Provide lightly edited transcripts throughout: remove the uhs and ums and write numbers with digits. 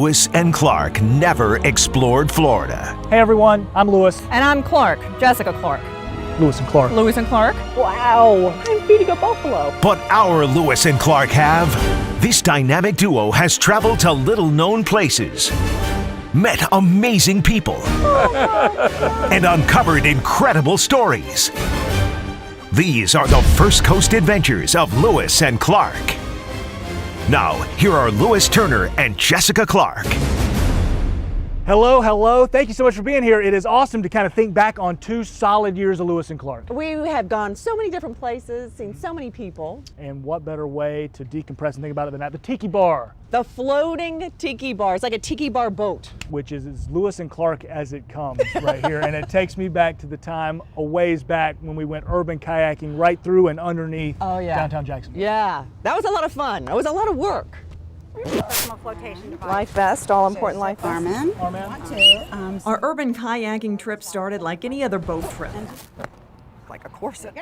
Lewis and Clark never explored Florida. Hey everyone, I'm Lewis. And I'm Clark, Jessica Clark. Lewis and Clark. Lewis and Clark. Wow, I'm feeding a buffalo. But our Lewis and Clark have. This dynamic duo has traveled to little-known places, met amazing people, and uncovered incredible stories. These are the First Coast adventures of Lewis and Clark. Now, here are Lewis Turner and Jessica Clark. Hello. Thank you so much for being here. It is awesome to kind of think back on 2 solid years of Lewis and Clark. We have gone so many different places, seen so many people. And what better way to decompress and think about it than at the Tiki Bar, The floating tiki bar. It's like a tiki bar boat. which is as Lewis and Clark as it comes right here. And it takes me back to the time a ways back when we went urban kayaking right through and underneath downtown Jacksonville. Yeah, that was a lot of fun. It was a lot of work. Personal flotation device. Life vest, all important life vest. Our urban kayaking trip started like any other boat trip. Like a corset.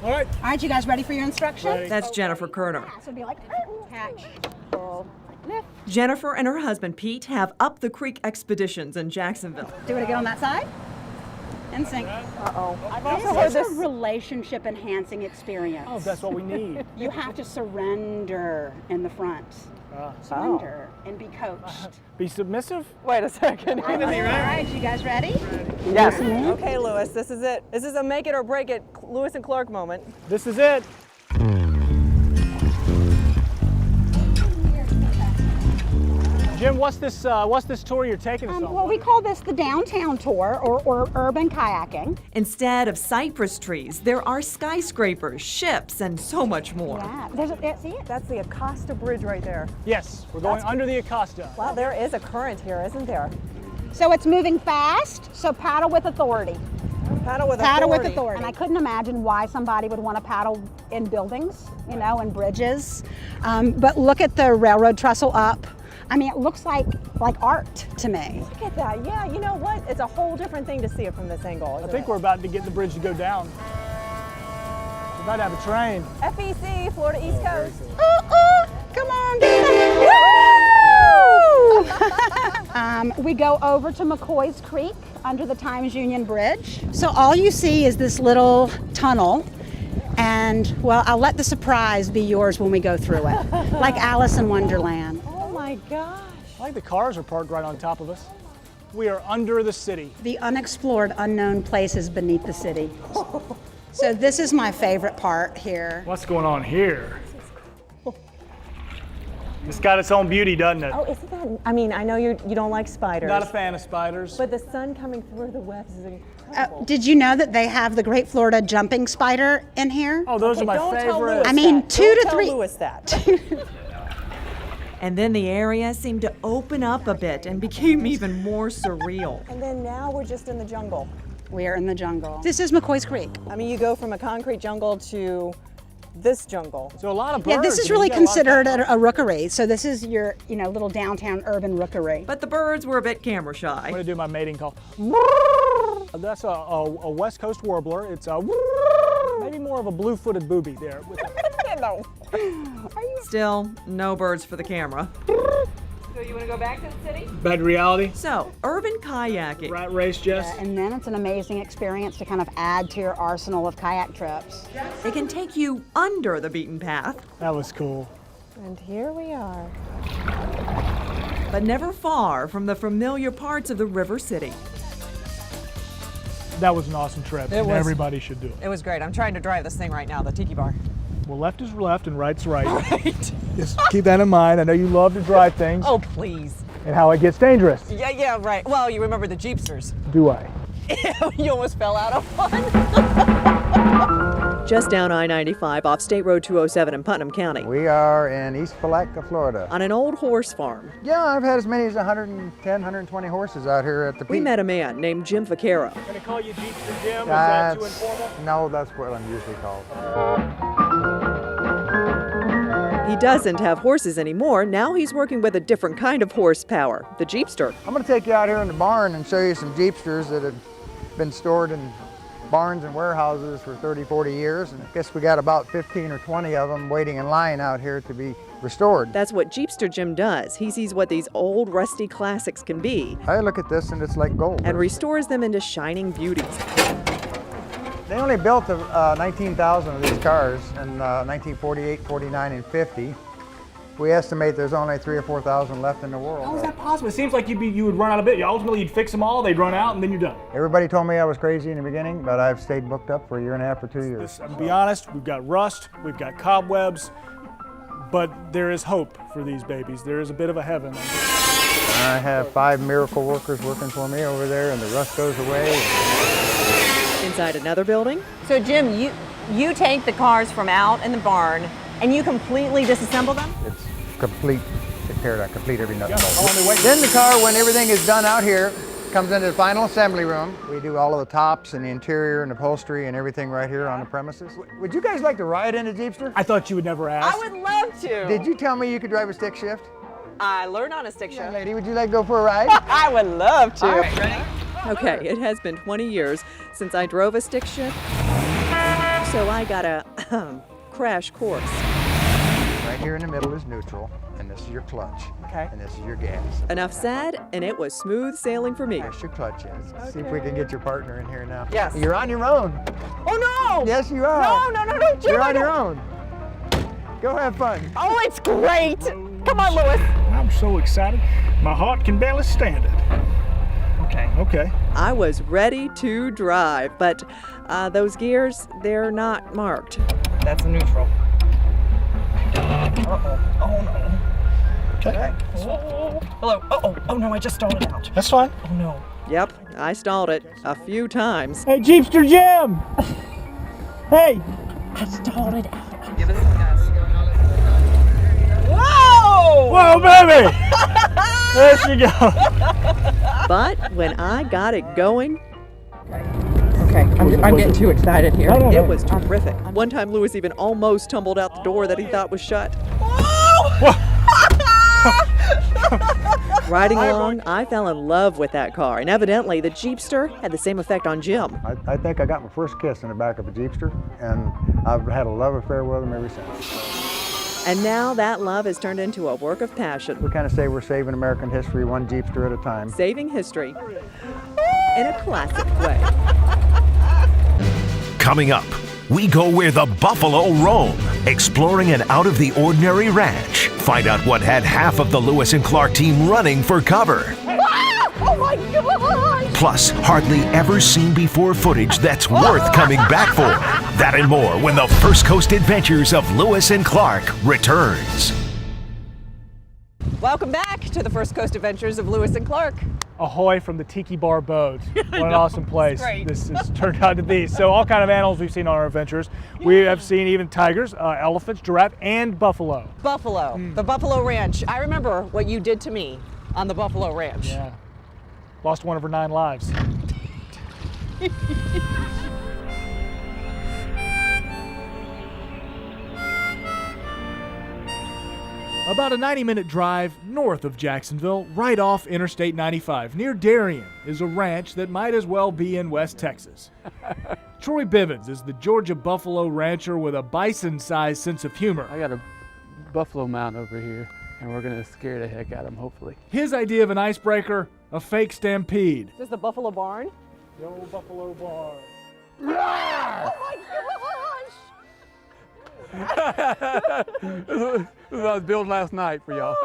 All right. All right, you guys ready for your instructions? Ready. That's Jennifer Kerner. So it'll be like catch, pull, lift. Jennifer and her husband Pete have Up the Creek expeditions in Jacksonville. Do it again on that side. And sink. Uh-oh. I've also heard This this. is a relationship enhancing experience. Oh, that's what we need. You have to surrender in the front. Surrender and be coached. Be submissive? Wait a second. All right, you guys ready? Yes. Okay, Lewis, this is it. This is a make it or break it Lewis and Clark moment. This is it. Jim, what's this tour you're taking us on? Well, we call this the downtown tour or urban kayaking. Instead of cypress trees, there are skyscrapers, ships, and so much more. Yeah, see it? That's the Acosta Bridge right there. Yes, we're going under the Acosta. Wow, there is a current here, isn't there? So it's moving fast, so paddle with authority. Paddle with Paddle authority. with authority. And I couldn't imagine why somebody would want to paddle in buildings, and bridges. But look at the railroad trestle up. I mean, it looks like art to me. Look at that. Yeah, you know what? It's a whole different thing to see it from this angle. I think we're about to get the bridge to go down. We're about to have a train. FEC, Florida East Coast. Come on, Woo! We go over to McCoy's Creek under the Times Union Bridge. So all you see is this little tunnel. And, well, I'll let the surprise be yours when we go through it, like Alice in Wonderland. Oh my gosh. I think the cars are parked right on top of us. We are under the city. The unexplored, unknown places beneath the city. So this is my favorite part here. What's going on here? It's got its own beauty, doesn't it? Oh, isn't that? I mean, I know you don't like spiders. Not a fan of spiders. But the sun coming through the webs is incredible. Did you know that they have the Great Florida Jumping Spider in here? Oh, those are my Don't tell favorite. Lewis I mean, that. 2 Don't to tell 3 Lewis that. And then the area seemed to open up a bit and became even more surreal. And then now we're just in the jungle. We are in the jungle. This is McCoy's Creek. I mean, you go from a concrete jungle to this jungle. So a lot of birds. Yeah, this is I mean, really you got a lot of considered birds. a rookery. So this is your, little downtown urban rookery. But the birds were a bit camera I'm shy. going to do my mating call. That's a West Coast warbler. It's maybe more of a blue-footed booby there. No. Still, no birds for the camera. So you want to go back to the city? Bad reality. So, urban kayaking. Rat race, Jess. And then it's an amazing experience to kind of add to your arsenal of kayak trips. It can take you under the beaten path, That was cool. And here we are. but never far from the familiar parts of the River City. That was an awesome trip. It was. Everybody should do it. It was great. I'm trying to drive this thing right now, the tiki bar. Well, left is left and right's right. Right. Just keep that in mind. I know you love to drive things Oh, please. and how it gets dangerous. Yeah, right. Well, you remember the Jeepsters. Do I? You almost fell out of one. Just down I-95 off State Road 207 in Putnam County, We are in East Palatka, Florida. on an old horse farm. Yeah, I've had as many as 110, 120 horses out here at the We peak. met a man named Jim Vaquero. Can I call you Jeepster Jim? Is that too informal? No, that's what I'm usually called. He doesn't have horses anymore. Now he's working with a different kind of horsepower, the Jeepster. I'm going to take you out here in the barn and show you some Jeepsters that have been stored in barns and warehouses for 30, 40 years. And I guess we got about 15 or 20 of them waiting in line out here to be restored. That's what Jeepster Jim does. He sees what these old, rusty classics can be I look at this and it's like gold. and restores them into shining beauties. They only built 19,000 of these cars in 1948, 49, and 50. We estimate there's only 3,000 or 4,000 left in the world. How is that possible? It seems like you would run out of it. Ultimately, you'd fix them all, they'd run out, and then you're done. Everybody told me I was crazy in the beginning, but I've stayed booked up for a year and a half or 2 years. To be honest, we've got rust, we've got cobwebs, but there is hope for these babies. There is a bit of a heaven. I have 5 miracle workers working for me over there, and the rust goes away. Inside another building, So Jim, you take the cars from out in the barn and you completely disassemble them? It's complete, tear it out, complete every nut and Yeah, bolt. on the way. Then the car, when everything is done out here, comes into the final assembly room. We do all of the tops and the interior and upholstery and everything right here on the premises. Would you guys like to ride in a Jeepster? I thought you would never ask. I would love to. Did you tell me you could drive a stick shift? I learned on a stick shift. Lady, would you like to go for a ride? I would love to. All right, ready? okay, it has been 20 years since I drove a stick shift, so I got a crash course. Right here in the middle is neutral, and this is your clutch. Okay. And this is your gas. Enough said, and it was smooth sailing for me. There's your clutch is. See if we can get your partner in here now. Yes. You're on your own. Oh no! Yes, you are. No, Jim. You're I on don't- your own. Go have fun. Oh, it's great. Come on, Lewis. I'm so excited. My heart can barely stand it. Okay. I was ready to drive, but those gears, they're not marked. That's neutral. Okay. Hello. Oh no, I just stalled it out. That's fine. Oh no. Yep, I stalled it a few times. Hey, Jeepster Jim! Hey! I stalled it out. Give it some gas. Whoa! Whoa, baby! There she goes. But when I got it going, Okay, I'm getting too excited here. it was terrific. One time Lewis even almost tumbled out the door that he thought was shut. Riding along, I fell in love with that car, and evidently the Jeepster had the same effect on Jim. I think I got my first kiss in the back of a Jeepster, and I've had a love affair with them ever since. And now that love has turned into a work of passion. We kind of say we're saving American history one Jeepster at a time. Saving history in a classic way. Coming up, we go where the buffalo roam, exploring an out-of-the-ordinary ranch. Find out what had half of the Lewis and Clark team running for cover. Oh my God! Plus, hardly ever seen before footage that's worth coming back for. That and more when the First Coast Adventures of Lewis and Clark returns. Welcome back to the First Coast Adventures of Lewis and Clark. Ahoy from the Tiki Bar boat. What an awesome place great. this has turned out to be. So all kind of animals we've seen on our adventures. We have seen even tigers, elephants, giraffe, and buffalo. Buffalo, the Buffalo Ranch. I remember what you did to me on the Buffalo Ranch. Yeah. Lost one of her 9 lives. About a 90-minute drive north of Jacksonville, right off Interstate 95, near Darien, is a ranch that might as well be in West Texas. Troy Bivens is the Georgia buffalo rancher with a bison-sized sense of humor. I got a buffalo mount over here, and we're gonna scare the heck out of them, hopefully. His idea of an icebreaker, a fake stampede. Is this the Buffalo Barn? The old buffalo bar. Oh my gosh! This is what I was building last night for y'all.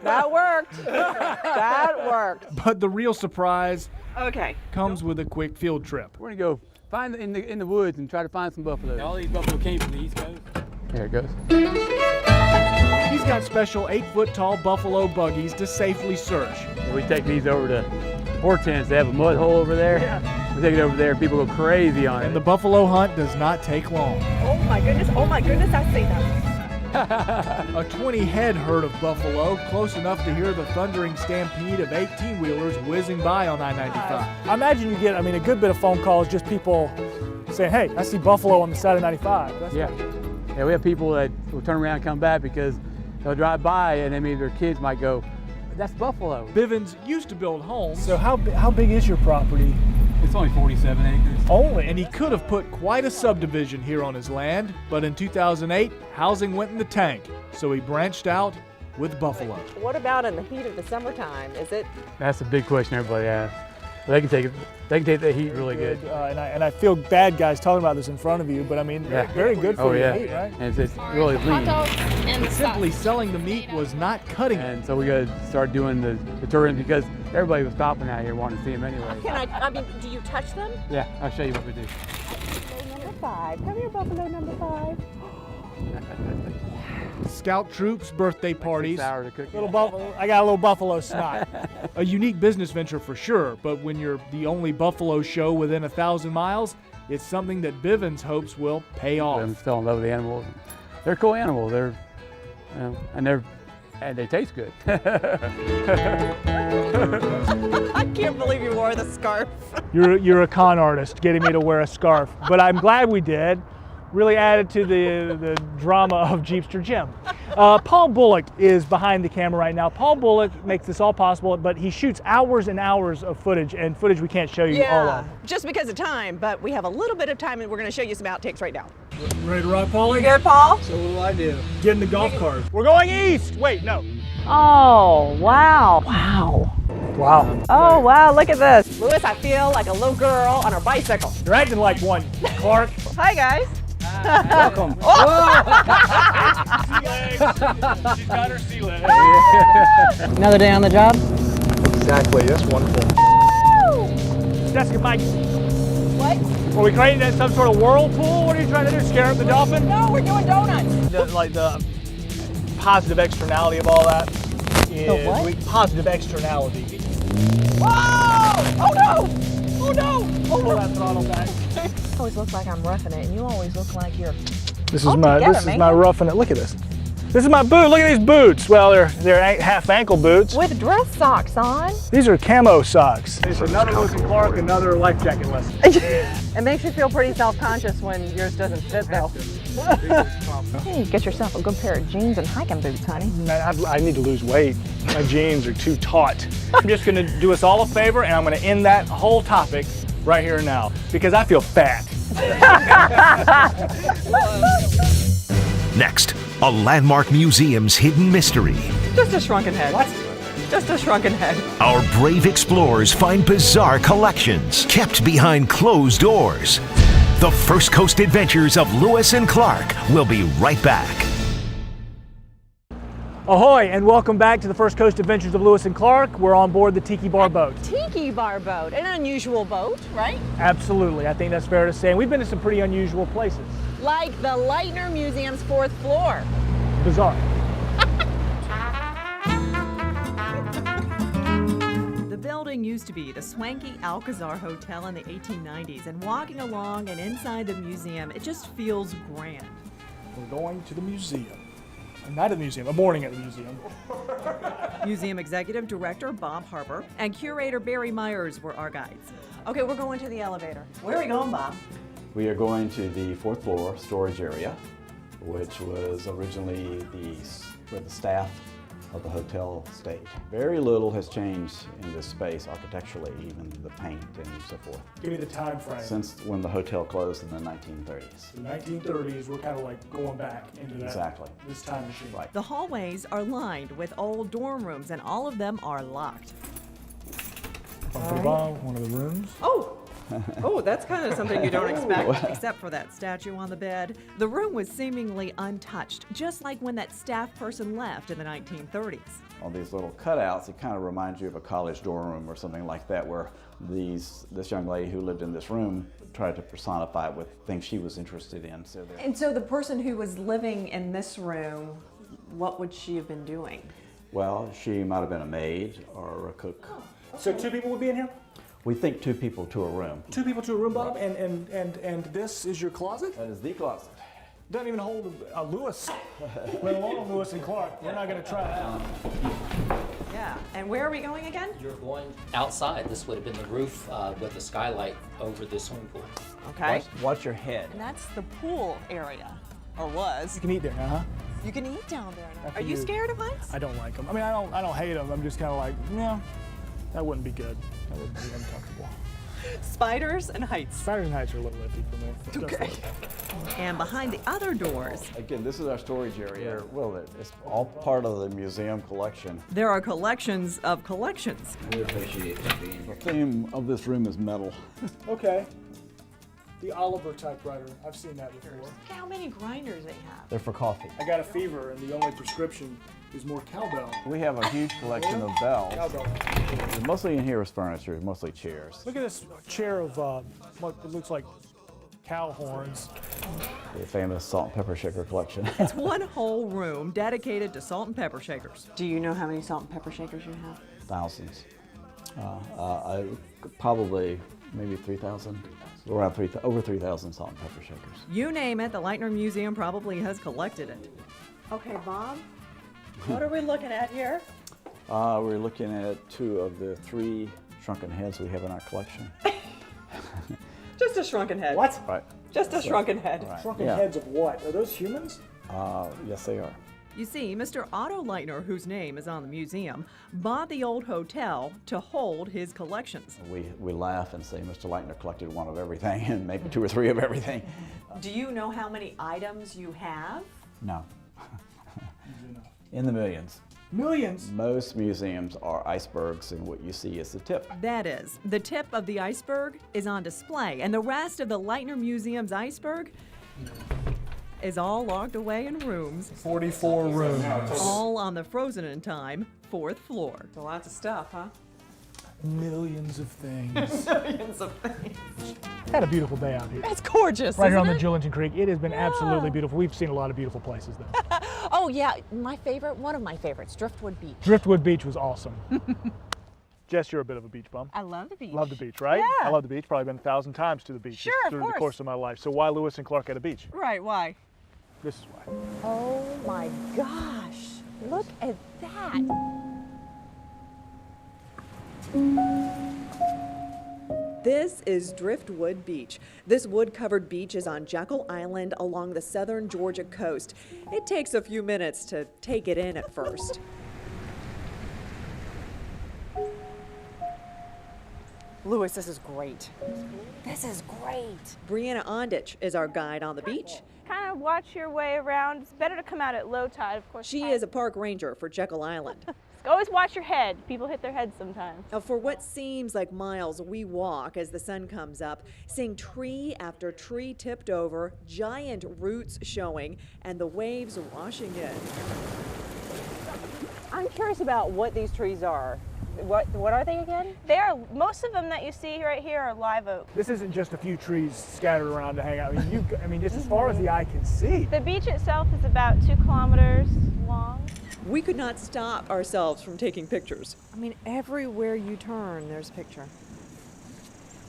That worked. That worked. But the real surprise Okay. comes with a quick field trip. We're gonna go find in the woods and try to find some buffalo. All these buffalo came from the East Coast. There it goes. He's got special 8-foot-tall buffalo buggies to safely search. We take these over to Hortense. They have a mud hole over there. Yeah. We take it over there. People go crazy on it. And the buffalo hunt does not take long. Oh my goodness, I see that. A 20-head herd of buffalo, close enough to hear the thundering stampede of 18-wheelers whizzing by on I-95. I imagine you get, a good bit of phone calls, just people saying, hey, I see buffalo on the side of 95. Yeah, we have people that will turn around and come back because they'll drive by and then maybe their kids might go, that's buffalo. Bivens used to build homes. So how big is your property? It's only 47 acres. Only. And he could have put quite a subdivision here on his land, but in 2008, housing went in the tank, so he branched out with buffalo. What about in the heat of the summertime? Is it? That's a big question everybody asks. But they can take it. They can take the heat really good. And I feel bad, guys, talking about this in front of you, but I mean, very good for your meat, right? And it's really lean. But simply selling the meat was not cutting it. And so we got to start doing the tourism because everybody was stopping out here wanting to see them anyway. I mean, do you touch them? Yeah, I'll show you what we do. Buffalo number 5. Come here, buffalo number 5. Scout troops, birthday parties. Sour to cook. I got a little buffalo snot. A unique business venture for sure, but when you're the only buffalo show within 1,000 miles, it's something that Bivens hopes will pay off. I'm still in love with the animals. They're cool animals. They're, and they taste good. I can't believe you wore the scarf. You're a con artist, getting me to wear a scarf, but I'm glad we did. Really added to the drama of Jeepster Jim. Paul Bullock is behind the camera right now. Paul Bullock makes this all possible, but he shoots hours and hours of footage, and footage we can't show you all of. Just because of time, but we have a little bit of time and we're going to show you some outtakes right now. Ready to rock, Paulie? Good, Paul? So what do I do? Get in the golf cart. We're going east! Wait, no. Oh, wow. Wow. Wow. Oh, wow, look at this. Lewis, I feel like a little girl on her bicycle. You're acting like one, Clark. Hi, guys. Welcome. Sea legs. She's got her sea legs. Another day on the job? Exactly, that's wonderful. Jessica, Mike. What? Are we creating some sort of whirlpool? What are you trying to do, scare up the dolphin? No, we're doing donuts. The positive externality of all that is The what? positive externality. Whoa! Oh no! Oh no! Pull that throttle back. I always look like I'm roughing it, and you always look like you're. This is my roughing it. Look at this. This is my boot. Look at these boots. Well, they're half ankle boots. With dress socks on. These are camo socks. It's another Lewis and Clark, another life jacket lesson. It makes you feel pretty self-conscious when yours doesn't fit though. Hey, get yourself a good pair of jeans and hiking boots, honey. I need to lose weight. My jeans are too taut. I'm just going to do us all a favor, and I'm going to end that whole topic right here and now because I feel fat. Next, a landmark museum's hidden mystery. Just a shrunken head. What? Just a shrunken head. Our brave explorers find bizarre collections kept behind closed doors. The First Coast Adventures of Lewis and Clark will be right back. Ahoy, and welcome back to the First Coast Adventures of Lewis and Clark. We're on board the Tiki Bar boat. Tiki bar boat, an unusual boat, right? Absolutely, I think that's fair to say. And we've been to some pretty unusual places. Like the Leitner Museum's 4th floor. Bizarre. The building used to be the swanky Alcazar Hotel in the 1890s, and walking along and inside the museum, it just feels grand. We're going to the museum. A night at the museum, a morning at the museum. Museum Executive Director Bob Harper and Curator Barry Myers were our guides. Okay, we're going to the elevator. Where are we going, Bob? We are going to the 4th floor storage area, which was originally where the staff of the hotel stayed. Very little has changed in this space architecturally, even the paint and so forth. Give me the time frame. Since when the hotel closed in the 1930s. The 1930s, we're kind of like going back into that. Exactly. This time machine. Right. The hallways are lined with old dorm rooms, and all of them are locked. One of the rooms. Oh, that's kind of something you don't expect, except for that statue on the bed. The room was seemingly untouched, just like when that staff person left in the 1930s. All these little cutouts, it kind of reminds you of a college dorm room or something like that, where this young lady who lived in this room tried to personify it with things she was interested in. And so the person who was living in this room, what would she have been doing? Well, she might have been a maid or a cook. So 2 people would be in here? We think 2 people to a room. 2 people to a room, Bob, and this is your closet? That is the closet. Doesn't even hold a Lewis, let alone Lewis and Clark. We're not going to try that. Yeah, and where are we going again? You're going outside. This would have been the roof with the skylight over the swimming pool. Okay. Watch your head. And that's the pool area, or was. You can eat there now, huh? You can eat down there now. Are you scared of heights? I don't like them. I mean, I don't hate them. I'm just kind of like, yeah, that wouldn't be good. That wouldn't be uncomfortable. Spiders and heights. Spiders and heights are a little iffy for me. Just Okay. And behind the other doors, Again, this is our storage area. Well, it's all part of the museum collection. there are collections of collections. We appreciate being here. The theme of this room is metal. Okay. The Oliver typewriter. I've seen that before. Look how many grinders they have. They're for coffee. I got a fever, and the only prescription is more cowbell. We have a huge collection of bells. Cowbell. Mostly in here is furniture, mostly chairs. Look at this chair of what it looks like cow horns. The famous salt and pepper shaker collection. It's one whole room dedicated to salt and pepper shakers. Do you know how many salt and pepper shakers you have? Thousands. Probably maybe 3,000. Around over 3,000 salt and pepper shakers. You name it, the Leitner Museum probably has collected it. Okay, Bob, what are we looking at here? We're looking at 2 of the 3 shrunken heads we have in our collection. Just a shrunken head. What? Right. Just a shrunken head. Right. Shrunken Yeah. heads of what? Are those humans? Yes, they are. You see, Mr. Otto Leitner, whose name is on the museum, bought the old hotel to hold his collections. We laugh and say Mr. Leitner collected 1 of everything and maybe 2 or 3 of everything. Do you know how many items you have? No. In the millions. Millions? Most museums are icebergs, and what you see is the tip. That is, the tip of the iceberg is on display, and the rest of the Leitner Museum's iceberg is all locked away in rooms. 44 rooms. All on the frozen in time 4th floor. So lots of stuff, huh? Millions of things. Millions of things. Had a beautiful day out here. It's gorgeous, Right here on isn't the it? Julington Creek. It has been absolutely beautiful. We've seen a lot of beautiful places though. Oh yeah, one of my favorites, Driftwood Beach. Driftwood Beach was awesome. Jess, you're a bit of a beach bum. I love the beach. Love the beach, right? Yeah. I love the beach. Probably been 1,000 times to the beach Sure, of through course. the course of my life. So why Lewis and Clark at a beach? Right, why? This is why. Oh my gosh, look at that. This is Driftwood Beach. This wood-covered beach is on Jekyll Island along the southern Georgia coast. It takes a few minutes to take it in at first. Louis, this is great. This is great. Brianna Ondich is our guide on the beach. Kind of watch your way around. It's better to come out at low tide, of course. She is a park ranger for Jekyll Island. Always watch your head. People hit their heads sometimes. Now, for what seems like miles, we walk as the sun comes up, seeing tree after tree tipped over, giant roots showing, and the waves washing in. I'm curious about what these trees are. What are they again? They are, most of them that you see right here are live oak. This isn't just a few trees scattered around to hang out. I mean, just as far as the eye can see. The beach itself is about 2 kilometers long. We could not stop ourselves from taking pictures. I mean, everywhere you turn, there's a picture.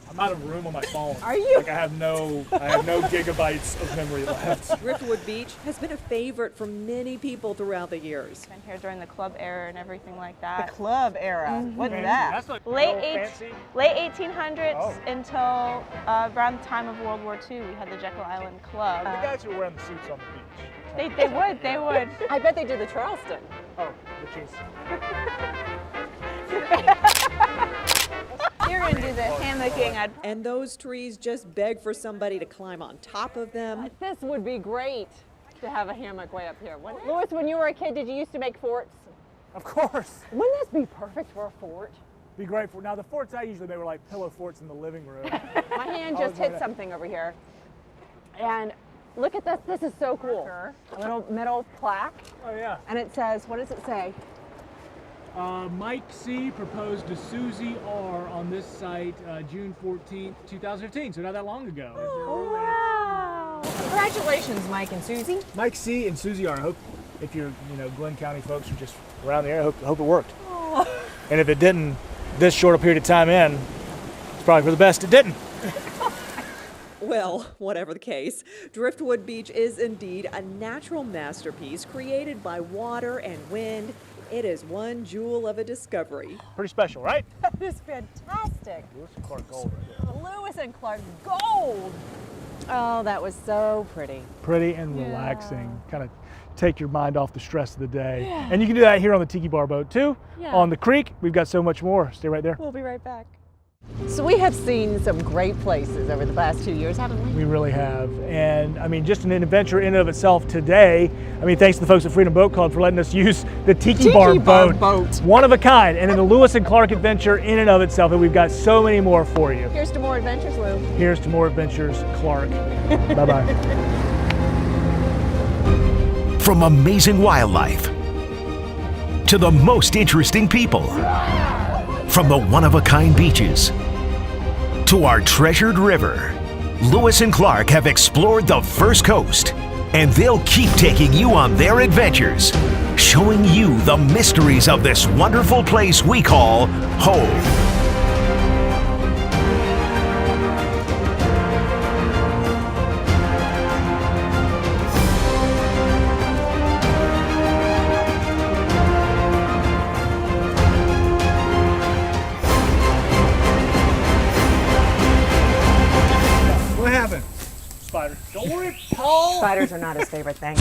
I'm out of room on my phone. Are you? Like I have no gigabytes of memory left. Driftwood Beach has been a favorite for many people throughout the years. Been here during the club era and everything like that. The club era. What's Man, that? That's like Late 1800s Oh. until around the time of World War II, we had the Jekyll Island Club. The guys who were wearing the suits on the beach. They would. I bet they did the Charleston. Oh, which is You're gonna do the hammocking. And those trees just beg for somebody to climb on top of them. This would be great to have a hammock way up here. Louis, when you were a kid, did you used to make forts? of course. Wouldn't this be perfect for a fort? Be great for now. The forts I usually made were like pillow forts in the living room. My hand I just was hit gonna- something over here. And look at this. This is so cool. A little metal plaque. Oh yeah. And it says, what does it say? Mike C. proposed to Susie R. on this site June 14th, 2015, so not that long ago. Oh, wow. Congratulations, Mike and Susie. Mike C. and Susie R. I hope if you're, Glenn County folks or just around the area, I hope it worked. Oh. And if it didn't, this short a period of time in, it's probably for the best it didn't. Well, whatever the case, Driftwood Beach is indeed a natural masterpiece created by water and wind. It is one jewel of a discovery. Pretty special, right? That is fantastic. Lewis and Clark Gold right there. Lewis and Clark Gold. Oh, that was so pretty. Pretty and relaxing. Kind of take your mind off the stress of the day. Yeah. And you can do that here on the Tiki Bar boat too. Yeah. On the creek, we've got so much more. Stay right there. We'll be right back. So we have seen some great places over the past 2 years, haven't we? We really have. And I mean, just an adventure in and of itself today. I mean, thanks to the folks at Freedom Boat Club for letting us use the Tiki Bar boat. One of a kind. And then the Lewis and Clark adventure in and of itself. And we've got so many more for you. Here's to more adventures, Lou. Here's to more adventures, Clark. Bye-bye. From amazing wildlife to the most interesting people, from the one-of-a-kind beaches to our treasured river, Lewis and Clark have explored the First Coast, and they'll keep taking you on their adventures, showing you the mysteries of this wonderful place we call home. What happened? Spider. Don't worry, Paul. Spiders are not his favorite thing.